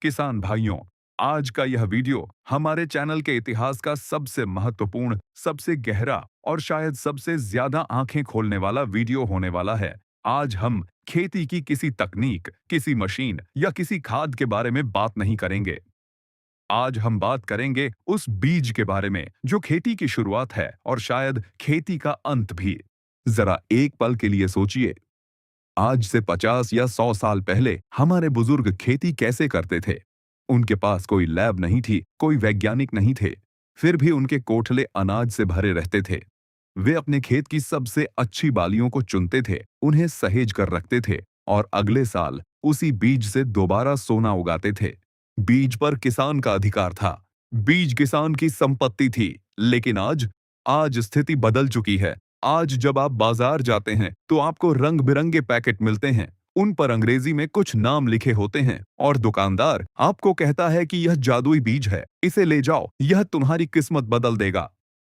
किसान भाइयों, आज का यह वीडियो हमारे चैनल के इतिहास का सबसे महत्वपूर्ण, सबसे गहरा और शायद सबसे ज्यादा आंखें खोलने वाला वीडियो होने वाला है। आज हम खेती की किसी तकनीक, किसी मशीन या किसी खाद के बारे में बात नहीं करेंगे। आज हम बात करेंगे उस बीज के बारे में जो खेती की शुरुआत है और शायद खेती का अंत भी। जरा एक पल के लिए सोचिए, आज से 50 या 100 साल पहले हमारे बुजुर्ग खेती कैसे करते थे। उनके पास कोई लैब नहीं थी, कोई वैज्ञानिक नहीं थे, फिर भी उनके कोठले अनाज से भरे रहते थे। वे अपने खेत की सबसे अच्छी बालियों को चुनते थे, उन्हें सहेज कर रखते थे और अगले साल उसी बीज से दोबारा सोना उगाते थे। बीज पर किसान का अधिकार था, बीज किसान की संपत्ति थी। लेकिन आज आज स्थिति बदल चुकी है। आज जब आप बाजार जाते हैं तो आपको रंग बिरंगे पैकेट मिलते हैं, उन पर अंग्रेजी में कुछ नाम लिखे होते हैं और दुकानदार आपको कहता है कि यह जादुई बीज है, इसे ले जाओ, यह तुम्हारी किस्मत बदल देगा।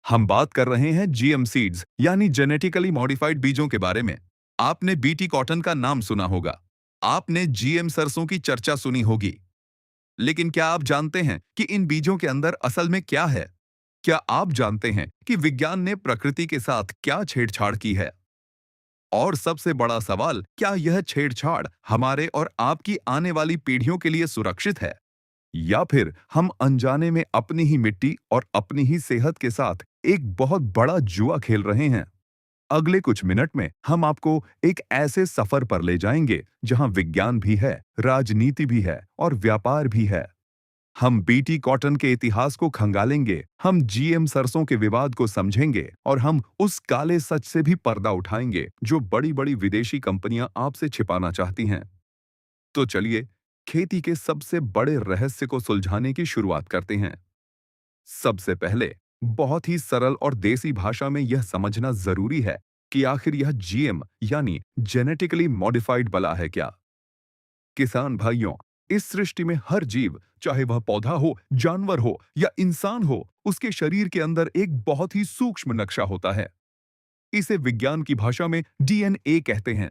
हम बात कर रहे हैं जीएम सीड्स यानी जेनेटिकली मॉडिफाइड बीजों के बारे में। आपने बीटी कॉटन का नाम सुना होगा, आपने जीएम सरसों की चर्चा सुनी होगी। लेकिन क्या आप जानते हैं कि इन बीजों के अंदर असल में क्या है? क्या आप जानते हैं कि विज्ञान ने प्रकृति के साथ क्या छेड़छाड़ की है? और सबसे बड़ा सवाल, क्या यह छेड़छाड़ हमारे और आपकी आने वाली पीढ़ियों के लिए सुरक्षित है? या फिर हम अनजाने में अपनी ही मिट्टी और अपनी ही सेहत के साथ एक बहुत बड़ा जुआ खेल रहे हैं? अगले कुछ मिनट में हम आपको एक ऐसे सफर पर ले जाएंगे जहां विज्ञान भी है, राजनीति भी है और व्यापार भी है। हम बीटी कॉटन के इतिहास को खंगालेंगे, हम जीएम सरसों के विवाद को समझेंगे और हम उस काले सच से भी पर्दा उठाएंगे जो बड़ी बड़ी विदेशी कंपनियां आपसे छिपाना चाहती हैं। तो चलिए, खेती के सबसे बड़े रहस्य को सुलझाने की शुरुआत करते हैं। सबसे पहले, बहुत ही सरल और देसी भाषा में यह समझना जरूरी है कि आखिर यह जीएम यानी जेनेटिकली मॉडिफाइड बला है क्या। किसान भाइयों, इस सृष्टि में हर जीव, चाहे वह पौधा हो, जानवर हो या इंसान हो, उसके शरीर के अंदर एक बहुत ही सूक्ष्म नक्शा होता है। इसे विज्ञान की भाषा में डीएनए कहते हैं।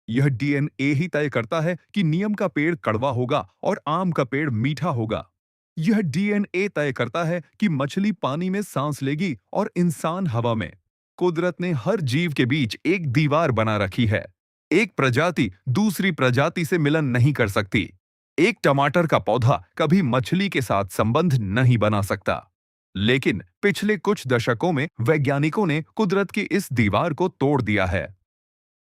यह डीएनए ही तय करता है कि नीम का पेड़ कड़वा होगा और आम का पेड़ मीठा होगा। यह डीएनए तय करता है कि मछली पानी में सांस लेगी और इंसान हवा में। कुदरत ने हर जीव के बीच एक दीवार बना रखी है। एक प्रजाति दूसरी प्रजाति से मिलन नहीं कर सकती। एक टमाटर का पौधा कभी मछली के साथ संबंध नहीं बना सकता। लेकिन पिछले कुछ दशकों में वैज्ञानिकों ने कुदरत की इस दीवार को तोड़ दिया है।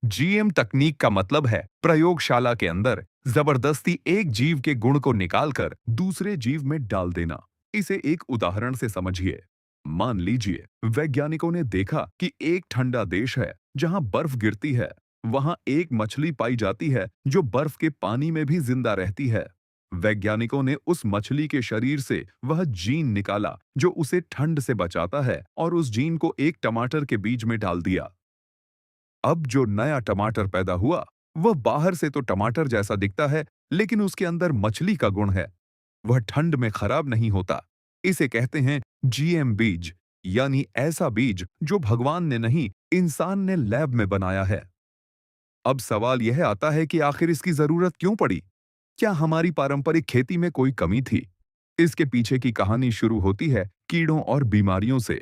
जीएम तकनीक का मतलब है प्रयोगशाला के अंदर जबरदस्ती एक जीव के गुण को निकालकर दूसरे जीव में डाल देना। इसे एक उदाहरण से समझिए। मान लीजिए, वैज्ञानिकों ने देखा कि एक ठंडा देश है जहां बर्फ गिरती है। वहां एक मछली पाई जाती है जो बर्फ के पानी में भी जिंदा रहती है। वैज्ञानिकों ने उस मछली के शरीर से वह जीन निकाला जो उसे ठंड से बचाता है और उस जीन को एक टमाटर के बीज में डाल दिया। अब जो नया टमाटर पैदा हुआ, वह बाहर से तो टमाटर जैसा दिखता है, लेकिन उसके अंदर मछली का गुण है। वह ठंड में खराब नहीं होता। इसे कहते हैं जीएम बीज, यानी ऐसा बीज जो भगवान ने नहीं, इंसान ने लैब में बनाया है। अब सवाल यह आता है कि आखिर इसकी जरूरत क्यों पड़ी? क्या हमारी पारंपरिक खेती में कोई कमी थी? इसके पीछे की कहानी शुरू होती है कीड़ों और बीमारियों से।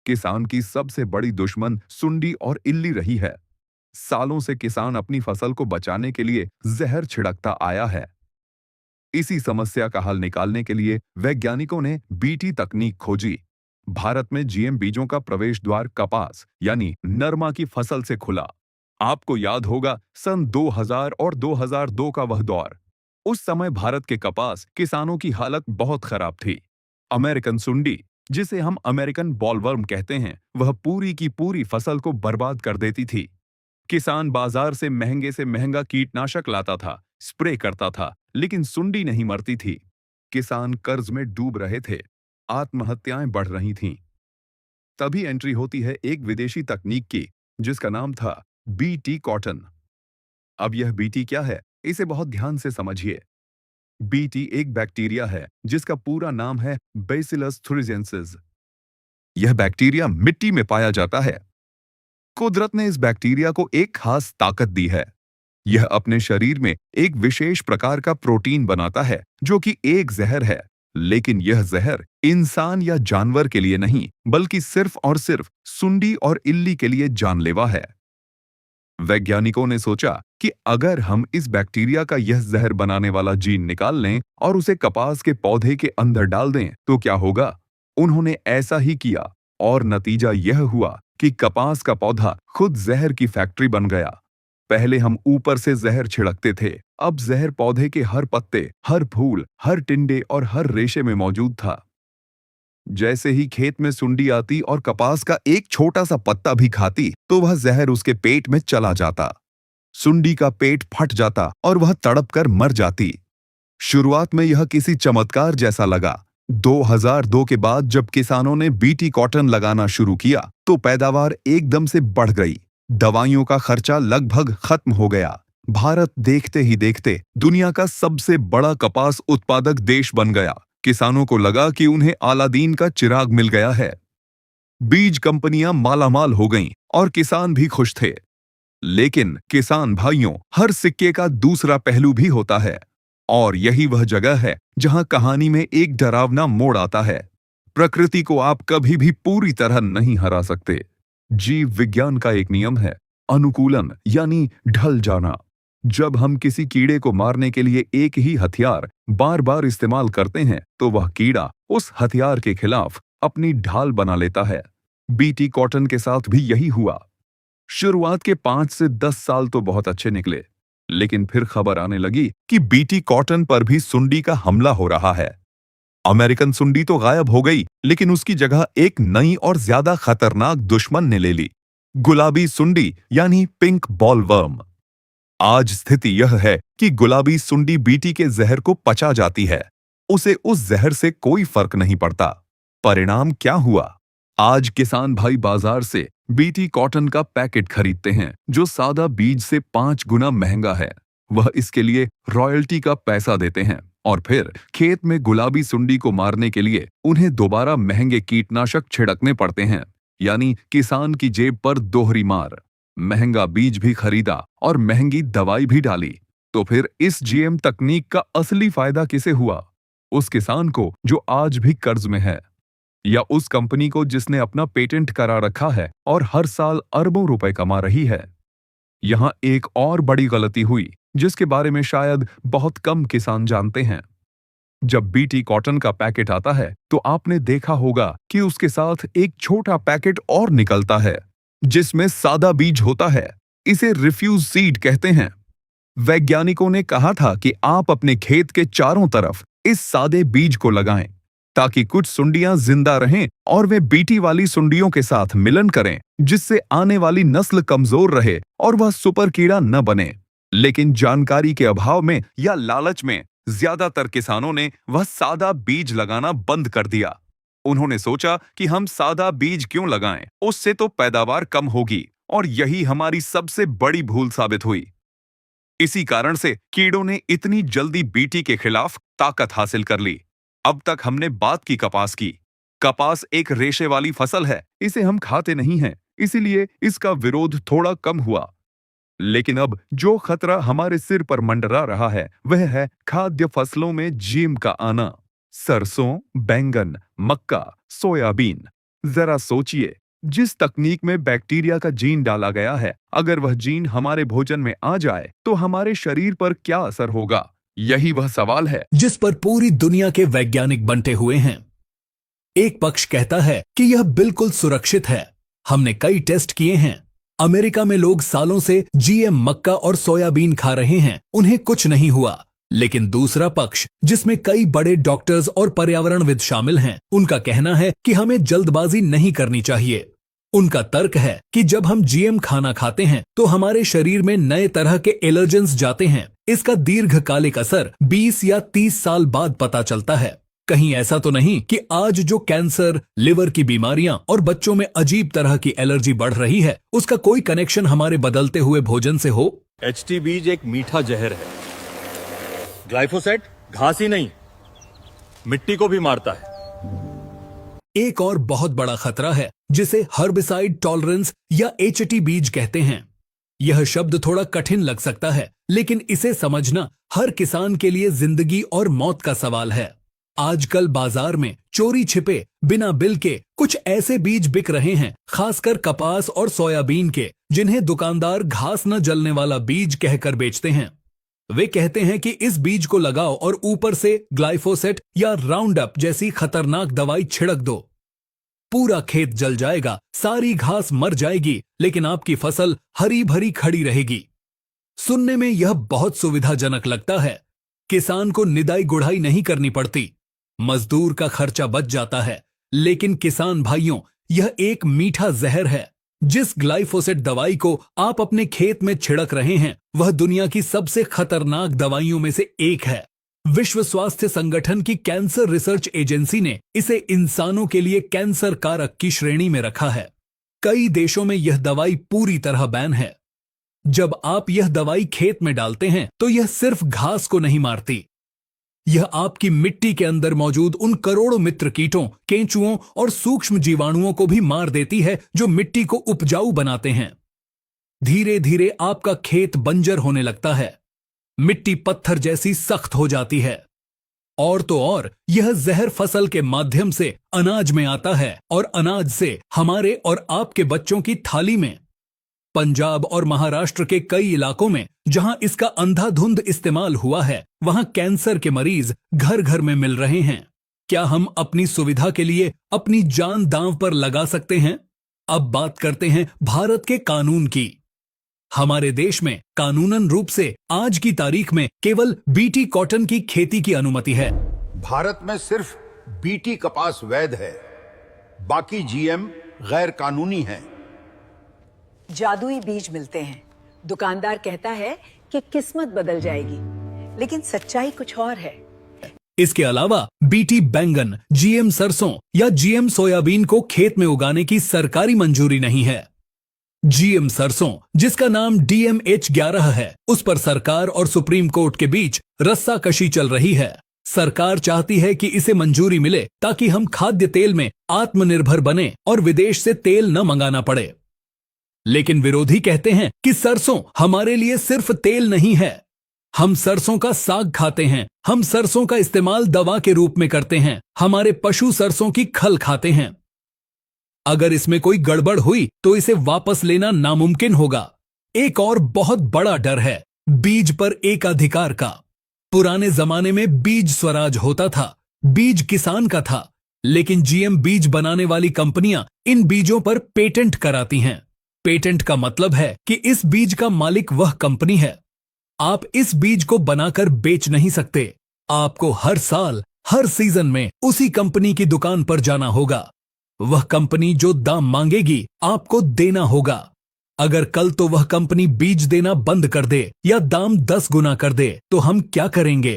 किसान की सबसे बड़ी दुश्मन सुंडी और इल्ली रही है। सालों से किसान अपनी फसल को बचाने के लिए जहर छिड़कता आया है। इसी समस्या का हल निकालने के लिए वैज्ञानिकों ने बीटी तकनीक खोजी। भारत में जीएम बीजों का प्रवेश द्वार कपास यानी नरमा की फसल से खुला। आपको याद होगा सन 2000 और 2002 का वह दौर। उस समय भारत के कपास किसानों की हालत बहुत खराब थी। अमेरिकन सुंडी, जिसे हम अमेरिकन बॉलवर्म कहते हैं, वह पूरी की पूरी फसल को बर्बाद कर देती थी। किसान बाजार से महंगा कीटनाशक लाता था, स्प्रे करता था, लेकिन सुंडी नहीं मरती थी। किसान कर्ज में डूब रहे थे, आत्महत्याएं बढ़ रही थीं। तभी एंट्री होती है एक विदेशी तकनीक की, जिसका नाम था बीटी कॉटन। अब यह बीटी क्या है, इसे बहुत ध्यान से समझिए। बीटी एक बैक्टीरिया है जिसका पूरा नाम है बैसिलस थुरिजेंसिस। यह बैक्टीरिया मिट्टी में पाया जाता है। कुदरत ने इस बैक्टीरिया को एक खास ताकत दी है। यह अपने शरीर में एक विशेष प्रकार का प्रोटीन बनाता है जो कि एक जहर है, लेकिन यह जहर इंसान या जानवर के लिए नहीं बल्कि सिर्फ और सिर्फ सुंडी और इल्ली के लिए जानलेवा है। वैज्ञानिकों ने सोचा कि अगर हम इस बैक्टीरिया का यह जहर बनाने वाला जीन निकाल लें और उसे कपास के पौधे के अंदर डाल दें तो क्या होगा। उन्होंने ऐसा ही किया और नतीजा यह हुआ कि कपास का पौधा खुद जहर की फैक्ट्री बन गया। पहले हम ऊपर से जहर छिड़कते थे, अब जहर पौधे के हर पत्ते, हर फूल, हर टिंडे और हर रेशे में मौजूद था। जैसे ही खेत में सुंडी आती और कपास का एक छोटा सा पत्ता भी खाती तो वह जहर उसके पेट में चला जाता। सुंडी का पेट फट जाता और वह तड़प कर मर जाती। शुरुआत में यह किसी चमत्कार जैसा लगा। 2002 के बाद जब किसानों ने बीटी कॉटन लगाना शुरू किया तो पैदावार एकदम से बढ़ गई। दवाइयों का खर्चा लगभग खत्म हो गया। भारत देखते ही देखते दुनिया का सबसे बड़ा कपास उत्पादक देश बन गया। किसानों को लगा कि उन्हें अलादीन का चिराग मिल गया है। बीज कंपनियां मालामाल हो गईं और किसान भी खुश थे। लेकिन किसान भाइयों, हर सिक्के का दूसरा पहलू भी होता है और यही वह जगह है जहां कहानी में एक डरावना मोड़ आता है। प्रकृति को आप कभी भी पूरी तरह नहीं हरा सकते। जीव विज्ञान का एक नियम है, अनुकूलन यानी ढल जाना। जब हम किसी कीड़े को मारने के लिए एक ही हथियार बार बार इस्तेमाल करते हैं तो वह कीड़ा उस हथियार के खिलाफ अपनी ढाल बना लेता है। बीटी कॉटन के साथ भी यही हुआ। शुरुआत के 5 से 10 साल तो बहुत अच्छे निकले, लेकिन फिर खबर आने लगी कि बीटी कॉटन पर भी सुंडी का हमला हो रहा है। अमेरिकन सुंडी तो गायब हो गई, लेकिन उसकी जगह एक नई और ज्यादा खतरनाक दुश्मन ने ले ली, गुलाबी सुंडी यानी पिंक बॉलवर्म। आज स्थिति यह है कि गुलाबी सुंडी बीटी के जहर को पचा जाती है। उसे उस जहर से कोई फर्क नहीं पड़ता। परिणाम क्या हुआ? आज किसान भाई बाजार से बीटी कॉटन का पैकेट खरीदते हैं जो सादा बीज से 5 गुना महंगा है। वह इसके लिए रॉयल्टी का पैसा देते हैं और फिर खेत में गुलाबी सुंडी को मारने के लिए उन्हें दोबारा महंगे कीटनाशक छिड़कने पड़ते हैं, यानी किसान की जेब पर दोहरी मार। महंगा बीज भी खरीदा और महंगी दवाई भी डाली। तो फिर इस जीएम तकनीक का असली फायदा किसे हुआ? उस किसान को जो आज भी कर्ज में है, या उस कंपनी को जिसने अपना पेटेंट करा रखा है और हर साल अरबों रुपए कमा रही है? यहां एक और बड़ी गलती हुई जिसके बारे में शायद बहुत कम किसान जानते हैं। जब बीटी कॉटन का पैकेट आता है तो आपने देखा होगा कि उसके साथ एक छोटा पैकेट और निकलता है जिसमें सादा बीज होता है। इसे रिफ्यूज सीड कहते हैं। वैज्ञानिकों ने कहा था कि आप अपने खेत के चारों तरफ इस सादे बीज को लगाएं ताकि कुछ सुंडियां जिंदा रहें और वे बीटी वाली सुंडियों के साथ मिलन करें, जिससे आने वाली नस्ल कमजोर रहे और वह सुपर कीड़ा न बने। लेकिन जानकारी के अभाव में या लालच में ज्यादातर किसानों ने वह सादा बीज लगाना बंद कर दिया। उन्होंने सोचा कि हम सादा बीज क्यों लगाएं, उससे तो पैदावार कम होगी, और यही हमारी सबसे बड़ी भूल साबित हुई। इसी कारण से कीड़ों ने इतनी जल्दी बीटी के खिलाफ ताकत हासिल कर ली। अब तक हमने बात की कपास की। कपास एक रेशे वाली फसल है, इसे हम खाते नहीं हैं, इसीलिए इसका विरोध थोड़ा कम हुआ। लेकिन अब जो खतरा हमारे सिर पर मंडरा रहा है वह है खाद्य फसलों में जीएम का आना। सरसों, बैंगन, मक्का, सोयाबीन। जरा सोचिए, जिस तकनीक में बैक्टीरिया का जीन डाला गया है, अगर वह जीन हमारे भोजन में आ जाए तो हमारे शरीर पर क्या असर होगा? यही वह सवाल है जिस पर पूरी दुनिया के वैज्ञानिक बंटे हुए हैं। एक पक्ष कहता है कि यह बिल्कुल सुरक्षित है, हमने कई टेस्ट किए हैं। अमेरिका में लोग सालों से जीएम मक्का और सोयाबीन खा रहे हैं, उन्हें कुछ नहीं हुआ। लेकिन दूसरा पक्ष, जिसमें कई बड़े डॉक्टर्स और पर्यावरणविद शामिल हैं, उनका कहना है कि हमें जल्दबाजी नहीं करनी चाहिए। उनका तर्क है कि जब हम जीएम खाना खाते हैं तो हमारे शरीर में नए तरह के एलर्जेंस जाते हैं। इसका दीर्घकालिक असर 20 या 30 साल बाद पता चलता है। कहीं ऐसा तो नहीं कि आज जो कैंसर, लिवर की बीमारियां और बच्चों में अजीब तरह की एलर्जी बढ़ रही है, उसका कोई कनेक्शन हमारे बदलते हुए भोजन से हो? एचटी बीज एक मीठा जहर है। ग्लाइफोसेट घास ही नहीं, मिट्टी को भी मारता है। एक और बहुत बड़ा खतरा है जिसे हर्बिसाइड टॉलरेंस या एचटी बीज कहते हैं। यह शब्द थोड़ा कठिन लग सकता है, लेकिन इसे समझना हर किसान के लिए जिंदगी और मौत का सवाल है। आजकल बाजार में चोरी छिपे बिना बिल के कुछ ऐसे बीज बिक रहे हैं, खासकर कपास और सोयाबीन के, जिन्हें दुकानदार घास न जलने वाला बीज कहकर बेचते हैं। वे कहते हैं कि इस बीज को लगाओ और ऊपर से ग्लाइफोसेट या राउंड अप जैसी खतरनाक दवाई छिड़क दो। पूरा खेत जल जाएगा, सारी घास मर जाएगी, लेकिन आपकी फसल हरी भरी खड़ी रहेगी। सुनने में यह बहुत सुविधाजनक लगता है। किसान को निदाई गुड़ाई नहीं करनी पड़ती, मजदूर का खर्चा बच जाता है। लेकिन किसान भाइयों, यह एक मीठा जहर है। जिस ग्लाइफोसेट दवाई को आप अपने खेत में छिड़क रहे हैं, वह दुनिया की सबसे खतरनाक दवाइयों में से एक है। विश्व स्वास्थ्य संगठन की कैंसर रिसर्च एजेंसी ने इसे इंसानों के लिए कैंसर कारक की श्रेणी में रखा है। कई देशों में यह दवाई पूरी तरह बैन है। जब आप यह दवाई खेत में डालते हैं तो यह सिर्फ घास को नहीं मारती, यह आपकी मिट्टी के अंदर मौजूद उन करोड़ों मित्र कीटों, केंचुओं और सूक्ष्म जीवाणुओं को भी मार देती है जो मिट्टी को उपजाऊ बनाते हैं। धीरे धीरे आपका खेत बंजर होने लगता है, मिट्टी पत्थर जैसी सख्त हो जाती है। और तो और यह जहर फसल के माध्यम से अनाज में आता है और अनाज से हमारे और आपके बच्चों की थाली में। पंजाब और महाराष्ट्र के कई इलाकों में जहां इसका अंधाधुंध इस्तेमाल हुआ है, वहां कैंसर के मरीज घर घर में मिल रहे हैं। क्या हम अपनी सुविधा के लिए अपनी जान दांव पर लगा सकते हैं? अब बात करते हैं भारत के कानून की। हमारे देश में कानूनन रूप से आज की तारीख में केवल बीटी कॉटन की खेती की अनुमति है। भारत में सिर्फ बीटी कपास वैध है, बाकी जीएम गैर कानूनी है। जादुई बीज मिलते हैं, दुकानदार कहता है कि किस्मत बदल जाएगी, लेकिन सच्चाई कुछ और है। इसके अलावा बीटी बैंगन, जीएम सरसों या जीएम सोयाबीन को खेत में उगाने की सरकारी मंजूरी नहीं है। जीएम सरसों, जिसका नाम DMH11 है, उस पर सरकार और सुप्रीम कोर्ट के बीच रस्साकशी चल रही है। सरकार चाहती है कि इसे मंजूरी मिले ताकि हम खाद्य तेल में आत्मनिर्भर बने और विदेश से तेल न मंगाना पड़े। लेकिन विरोधी कहते हैं कि सरसों हमारे लिए सिर्फ तेल नहीं है, हम सरसों का साग खाते हैं, हम सरसों का इस्तेमाल दवा के रूप में करते हैं, हमारे पशु सरसों की खल खाते हैं। अगर इसमें कोई गड़बड़ हुई तो इसे वापस लेना नामुमकिन होगा। एक और बहुत बड़ा डर है बीज पर एकाधिकार का। पुराने जमाने में बीज स्वराज होता था, बीज किसान का था, लेकिन जीएम बीज बनाने वाली कंपनियां इन बीजों पर पेटेंट कराती हैं। पेटेंट का मतलब है कि इस बीज का मालिक वह कंपनी है। आप इस बीज को बनाकर बेच नहीं सकते। आपको हर साल, हर सीजन में उसी कंपनी की दुकान पर जाना होगा। वह कंपनी जो दाम मांगेगी आपको देना होगा। अगर कल तो वह कंपनी बीज देना बंद कर दे या दाम 10 गुना कर दे तो हम क्या करेंगे?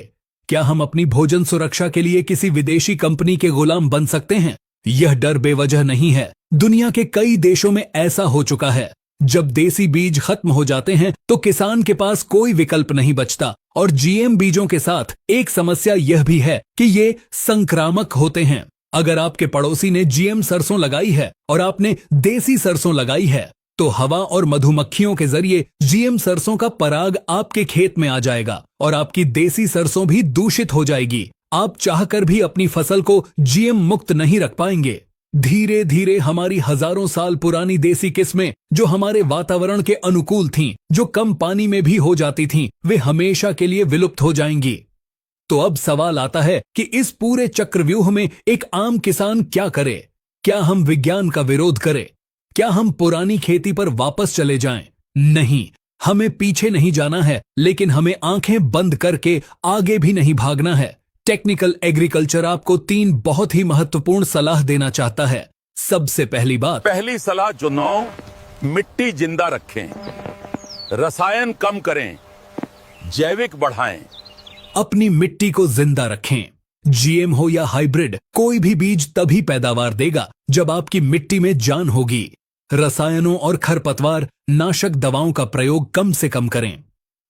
क्या हम अपनी भोजन सुरक्षा के लिए किसी विदेशी कंपनी के गुलाम बन सकते हैं? यह डर बेवजह नहीं है। दुनिया के कई देशों में ऐसा हो चुका है। जब देसी बीज खत्म हो जाते हैं तो किसान के पास कोई विकल्प नहीं बचता। और जीएम बीजों के साथ एक समस्या यह भी है कि ये संक्रामक होते हैं। अगर आपके पड़ोसी ने जीएम सरसों लगाई है और आपने देसी सरसों लगाई है, तो हवा और मधुमक्खियों के जरिए जीएम सरसों का पराग आपके खेत में आ जाएगा और आपकी देसी सरसों भी दूषित हो जाएगी। आप चाहकर भी अपनी फसल को जीएम मुक्त नहीं रख पाएंगे। धीरे धीरे हमारी हजारों साल पुरानी देसी किस्में जो हमारे वातावरण के अनुकूल थीं, जो कम पानी में भी हो जाती थीं, वे हमेशा के लिए विलुप्त हो जाएंगी। तो अब सवाल आता है कि इस पूरे चक्रव्यूह में एक आम किसान क्या करे? क्या हम विज्ञान का विरोध करें? क्या हम पुरानी खेती पर वापस चले जाएं? नहीं, हमें पीछे नहीं जाना है, लेकिन हमें आंखें बंद करके आगे भी नहीं भागना है। टेक्निकल एग्रीकल्चर आपको 3 बहुत ही महत्वपूर्ण सलाह देना चाहता है। सबसे पहली बात, पहली सलाह चुनाव, मिट्टी जिंदा रखें, रसायन कम करें, जैविक बढ़ाएं। अपनी मिट्टी को जिंदा रखें। जीएम हो या हाइब्रिड, कोई भी बीज तभी पैदावार देगा जब आपकी मिट्टी में जान होगी। रसायनों और खरपतवार नाशक दवाओं का प्रयोग कम से कम करें।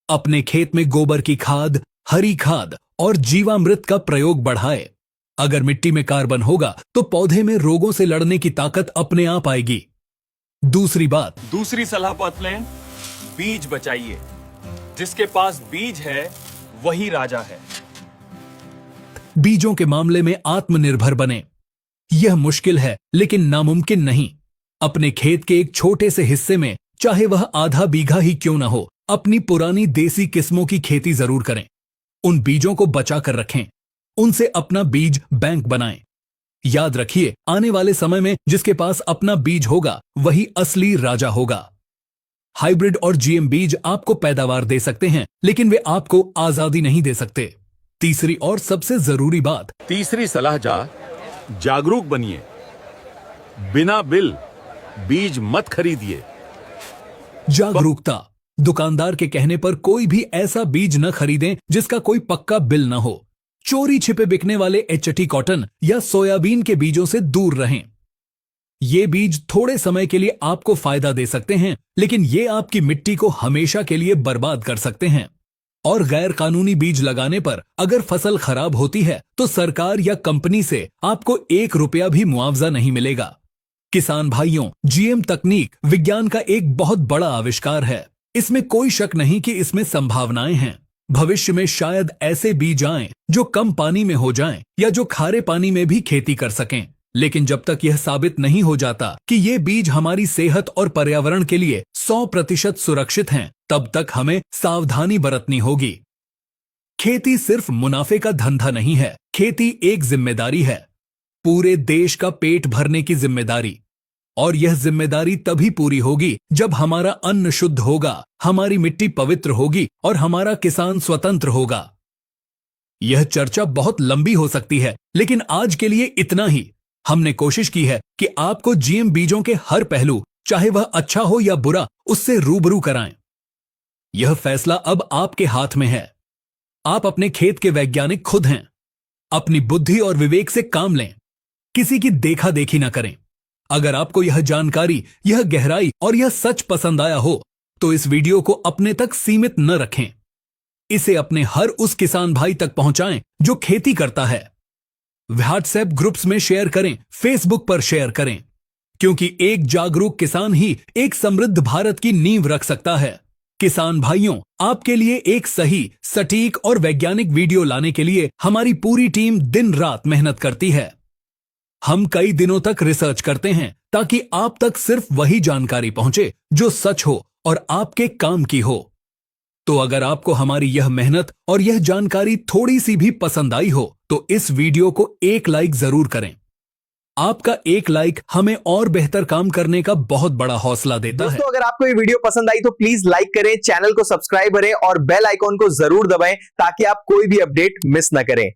अपने खेत में गोबर की खाद, हरी खाद और जीवामृत का प्रयोग बढ़ाए। अगर मिट्टी में कार्बन होगा तो पौधे में रोगों से लड़ने की ताकत अपने आप आएगी। दूसरी बात, दूसरी सलाह बात लें, बीज बचाइए। जिसके पास बीज है वही राजा है। बीजों के मामले में आत्मनिर्भर बने। यह मुश्किल है लेकिन नामुमकिन नहीं। अपने खेत के एक छोटे से हिस्से में, चाहे वह आधा बीघा ही क्यों न हो, अपनी पुरानी देसी किस्मों की खेती जरूर करें। उन बीजों को बचा कर रखें। उनसे अपना बीज बैंक बनाएं। याद रखिए, आने वाले समय में जिसके पास अपना बीज होगा वही असली राजा होगा। हाइब्रिड और जीएम बीज आपको पैदावार दे सकते हैं, लेकिन वे आपको आजादी नहीं दे सकते। तीसरी और सबसे जरूरी बात, तीसरी सलाह जागरूक बनिए। बिना बिल बीज मत खरीदिए। जागरूकता। दुकानदार के कहने पर कोई भी ऐसा बीज न खरीदें जिसका कोई पक्का बिल न हो। चोरी छिपे बिकने वाले एचटी कॉटन या सोयाबीन के बीजों से दूर रहें। ये बीज थोड़े समय के लिए आपको फायदा दे सकते हैं, लेकिन ये आपकी मिट्टी को हमेशा के लिए बर्बाद कर सकते हैं। और गैर कानूनी बीज लगाने पर अगर फसल खराब होती है तो सरकार या कंपनी से आपको 1 रुपया भी मुआवजा नहीं मिलेगा। किसान भाइयों, जीएम तकनीक विज्ञान का एक बहुत बड़ा आविष्कार है। इसमें कोई शक नहीं कि इसमें संभावनाएं हैं। भविष्य में शायद ऐसे बीज आएं जो कम पानी में हो जाएं या जो खारे पानी में भी खेती कर सकें। लेकिन जब तक यह साबित नहीं हो जाता कि ये बीज हमारी सेहत और पर्यावरण के लिए 100% सुरक्षित हैं, तब तक हमें सावधानी बरतनी होगी। खेती सिर्फ मुनाफे का धंधा नहीं है, खेती एक जिम्मेदारी है। पूरे देश का पेट भरने की जिम्मेदारी। और यह जिम्मेदारी तभी पूरी होगी जब हमारा अन्न शुद्ध होगा, हमारी मिट्टी पवित्र होगी और हमारा किसान स्वतंत्र होगा। यह चर्चा बहुत लंबी हो सकती है, लेकिन आज के लिए इतना ही। हमने कोशिश की है कि आपको जीएम बीजों के हर पहलू, चाहे वह अच्छा हो या बुरा, उससे रूबरू कराएं। यह फैसला अब आपके हाथ में है। आप अपने खेत के वैज्ञानिक खुद हैं। अपनी बुद्धि और विवेक से काम लें। किसी की देखा देखी ना करें। अगर आपको यह जानकारी, यह गहराई और यह सच पसंद आया हो तो इस वीडियो को अपने तक सीमित न रखें। इसे अपने हर उस किसान भाई तक पहुंचाएं जो खेती करता है। व्हाट्सएप ग्रुप्स में शेयर करें, फेसबुक पर शेयर करें, क्योंकि एक जागरूक किसान ही एक समृद्ध भारत की नींव रख सकता है। किसान भाइयों, आपके लिए एक सही, सटीक और वैज्ञानिक वीडियो लाने के लिए हमारी पूरी टीम दिन रात मेहनत करती है। हम कई दिनों तक रिसर्च करते हैं ताकि आप तक सिर्फ वही जानकारी पहुंचे जो सच हो और आपके काम की हो। तो अगर आपको हमारी यह मेहनत और यह जानकारी थोड़ी सी भी पसंद आई हो तो इस वीडियो को एक लाइक जरूर करें। आपका एक लाइक हमें और बेहतर काम करने का बहुत बड़ा हौसला देता है। दोस्तों, अगर आपको ये वीडियो पसंद आई तो प्लीज लाइक करें, चैनल को सब्सक्राइब करें और बेल आइकॉन को जरूर दबाएं ताकि आप कोई भी अपडेट मिस ना करें।